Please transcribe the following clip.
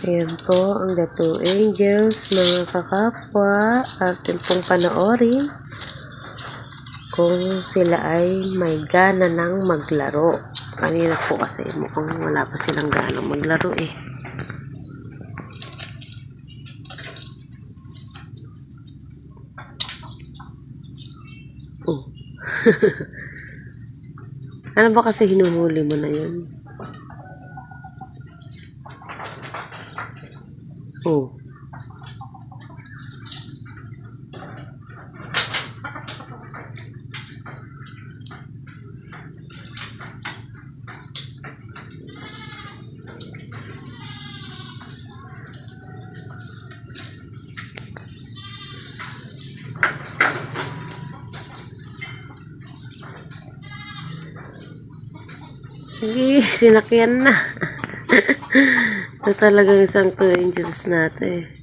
Ayan po ang The Two Angels, mga kakapwa. Atin pong panoorin kung sila ay may gana ng maglaro. Kanina po kasi mukhang wala pa silang gana maglaro eh. Oh. Ano ba kasi hinuhuli mo na yun? Oh. Hindi, sinakyan na. Ito talagang isang Two Angels natin eh.